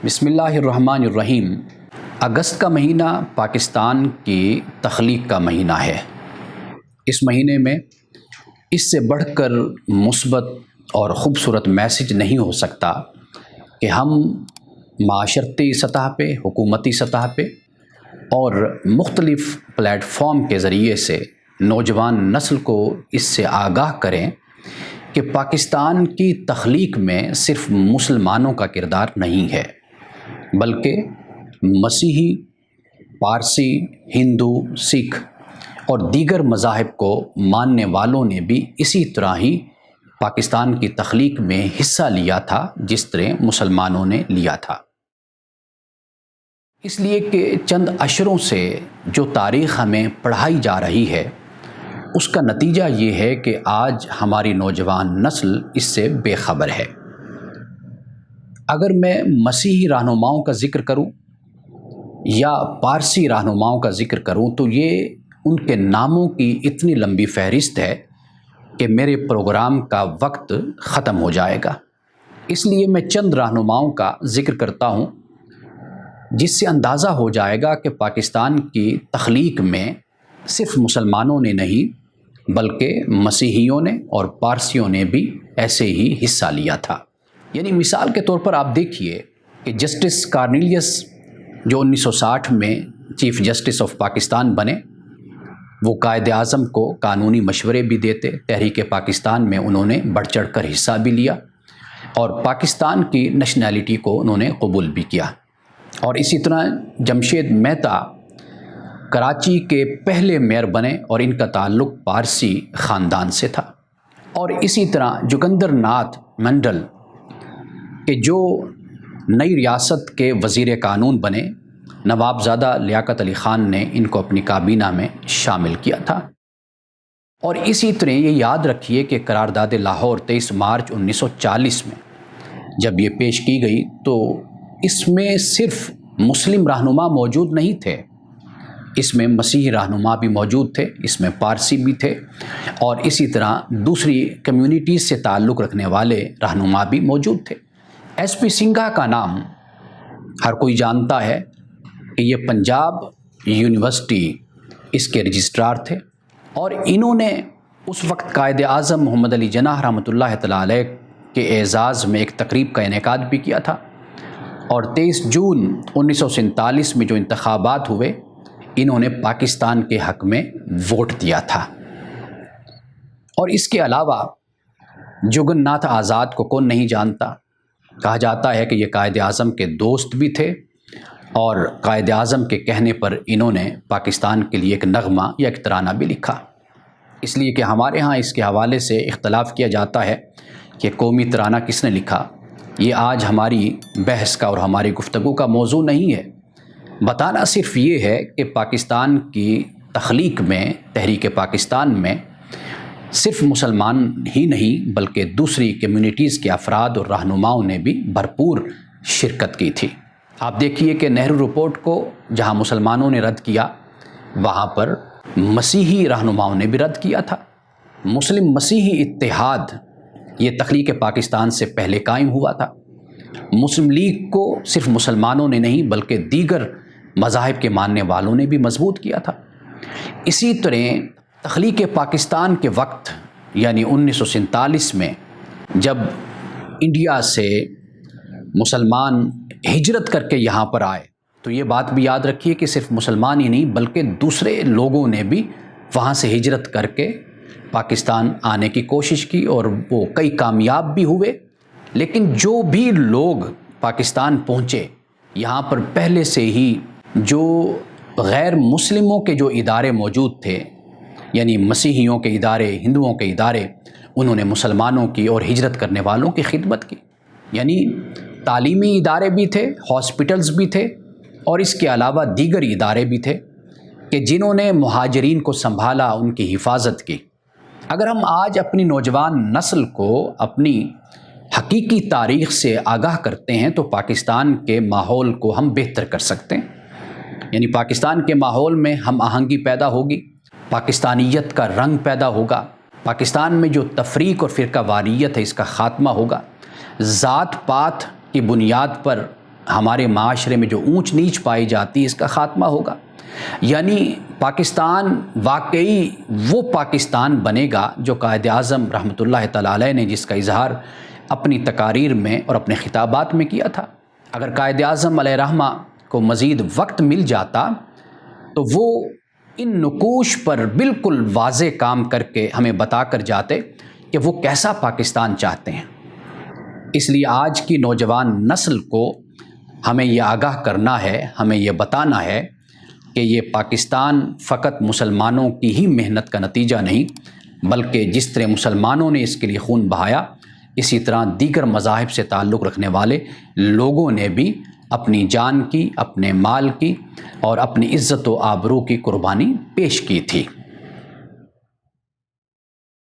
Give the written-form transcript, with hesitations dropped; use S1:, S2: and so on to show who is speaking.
S1: بسم اللہ الرحمن الرحیم۔ اگست کا مہینہ پاکستان کی تخلیق کا مہینہ ہے۔ اس مہینے میں اس سے بڑھ کر مثبت اور خوبصورت میسج نہیں ہو سکتا کہ ہم معاشرتی سطح پہ، حکومتی سطح پہ اور مختلف پلیٹ فارم کے ذریعے سے نوجوان نسل کو اس سے آگاہ کریں کہ پاکستان کی تخلیق میں صرف مسلمانوں کا کردار نہیں ہے، بلکہ مسیحی، پارسی، ہندو، سکھ اور دیگر مذاہب کو ماننے والوں نے بھی اسی طرح ہی پاکستان کی تخلیق میں حصہ لیا تھا جس طرح مسلمانوں نے لیا تھا۔ اس لیے کہ چند اشروں سے جو تاریخ ہمیں پڑھائی جا رہی ہے اس کا نتیجہ یہ ہے کہ آج ہماری نوجوان نسل اس سے بے خبر ہے۔ اگر میں مسیحی رہنماؤں کا ذکر کروں یا پارسی رہنماؤں کا ذکر کروں تو یہ ان کے ناموں کی اتنی لمبی فہرست ہے کہ میرے پروگرام کا وقت ختم ہو جائے گا۔ اس لیے میں چند رہنماؤں کا ذکر کرتا ہوں جس سے اندازہ ہو جائے گا کہ پاکستان کی تخلیق میں صرف مسلمانوں نے نہیں بلکہ مسیحیوں نے اور پارسیوں نے بھی ایسے ہی حصہ لیا تھا۔ یعنی مثال کے طور پر آپ دیکھیے کہ جسٹس کارنیلیس جو 1960 میں چیف جسٹس آف پاکستان بنے، وہ قائد اعظم کو قانونی مشورے بھی دیتے، تحریک پاکستان میں انہوں نے بڑھ چڑھ کر حصہ بھی لیا اور پاکستان کی نیشنلٹی کو انہوں نے قبول بھی کیا۔ اور اسی طرح جمشید مہتا کراچی کے پہلے میئر بنے اور ان کا تعلق پارسی خاندان سے تھا۔ اور اسی طرح جوگندر ناتھ منڈل کہ جو نئی ریاست کے وزیر قانون بنے، نوابزادہ لیاقت علی خان نے ان کو اپنی کابینہ میں شامل کیا تھا۔ اور اسی طرح یہ یاد رکھیے کہ قرارداد لاہور 23 مارچ 1940 میں جب یہ پیش کی گئی تو اس میں صرف مسلم رہنما موجود نہیں تھے، اس میں مسیحی رہنما بھی موجود تھے، اس میں پارسی بھی تھے اور اسی طرح دوسری کمیونٹیز سے تعلق رکھنے والے رہنما بھی موجود تھے۔ ایس پی سنگھا کا نام ہر کوئی جانتا ہے کہ یہ پنجاب یونیورسٹی اس کے رجسٹرار تھے اور انہوں نے اس وقت قائد اعظم محمد علی جناح رحمۃ اللہ تعالی علیہ کے اعزاز میں ایک تقریب کا انعقاد بھی کیا تھا۔ اور 23 جون 1947 میں جو انتخابات ہوئے انہوں نے پاکستان کے حق میں ووٹ دیا تھا۔ اور اس کے علاوہ جگن ناتھ آزاد کو کون نہیں جانتا، کہا جاتا ہے کہ یہ قائد اعظم کے دوست بھی تھے اور قائد اعظم کے کہنے پر انہوں نے پاکستان کے لیے ایک نغمہ یا ایک ترانہ بھی لکھا۔ اس لیے کہ ہمارے ہاں اس کے حوالے سے اختلاف کیا جاتا ہے کہ قومی ترانہ کس نے لکھا، یہ آج ہماری بحث کا اور ہماری گفتگو کا موضوع نہیں ہے۔ بتانا صرف یہ ہے کہ پاکستان کی تخلیق میں، تحریک پاکستان میں صرف مسلمان ہی نہیں بلکہ دوسری کمیونٹیز کے افراد اور رہنماؤں نے بھی بھرپور شرکت کی تھی۔ آپ دیکھیے کہ نہرو رپورٹ کو جہاں مسلمانوں نے رد کیا وہاں پر مسیحی رہنماؤں نے بھی رد کیا تھا۔ مسلم مسیحی اتحاد یہ تخلیق پاکستان سے پہلے قائم ہوا تھا۔ مسلم لیگ کو صرف مسلمانوں نے نہیں بلکہ دیگر مذاہب کے ماننے والوں نے بھی مضبوط کیا تھا۔ اسی طرح تخلیق پاکستان کے وقت یعنی 1947 میں جب انڈیا سے مسلمان ہجرت کر کے یہاں پر آئے تو یہ بات بھی یاد رکھیے کہ صرف مسلمان ہی نہیں بلکہ دوسرے لوگوں نے بھی وہاں سے ہجرت کر کے پاکستان آنے کی کوشش کی اور وہ کئی کامیاب بھی ہوئے۔ لیکن جو بھی لوگ پاکستان پہنچے یہاں پر پہلے سے ہی جو غیر مسلموں کے جو ادارے موجود تھے یعنی مسیحیوں کے ادارے، ہندوؤں کے ادارے، انہوں نے مسلمانوں کی اور ہجرت کرنے والوں کی خدمت کی۔ یعنی تعلیمی ادارے بھی تھے، ہاسپٹلز بھی تھے اور اس کے علاوہ دیگر ادارے بھی تھے کہ جنہوں نے مہاجرین کو سنبھالا، ان کی حفاظت کی۔ اگر ہم آج اپنی نوجوان نسل کو اپنی حقیقی تاریخ سے آگاہ کرتے ہیں تو پاکستان کے ماحول کو ہم بہتر کر سکتے ہیں۔ یعنی پاکستان کے ماحول میں ہم آہنگی پیدا ہوگی، پاکستانیت کا رنگ پیدا ہوگا، پاکستان میں جو تفریق اور فرقہ واریت ہے اس کا خاتمہ ہوگا، ذات پات کی بنیاد پر ہمارے معاشرے میں جو اونچ نیچ پائی جاتی ہے اس کا خاتمہ ہوگا، یعنی پاکستان واقعی وہ پاکستان بنے گا جو قائد اعظم رحمۃ اللہ تعالیٰ علیہ نے جس کا اظہار اپنی تقاریر میں اور اپنے خطابات میں کیا تھا۔ اگر قائد اعظم علیہ رحمہ کو مزید وقت مل جاتا تو وہ ان نقوش پر بالکل واضح کام کر کے ہمیں بتا کر جاتے کہ وہ کیسا پاکستان چاہتے ہیں۔ اس لیے آج کی نوجوان نسل کو ہمیں یہ آگاہ کرنا ہے، ہمیں یہ بتانا ہے کہ یہ پاکستان فقط مسلمانوں کی ہی محنت کا نتیجہ نہیں، بلکہ جس طرح مسلمانوں نے اس کے لیے خون بہایا، اسی طرح دیگر مذاہب سے تعلق رکھنے والے لوگوں نے بھی اپنی جان کی، اپنے مال کی اور اپنی عزت و آبرو کی قربانی پیش کی تھی۔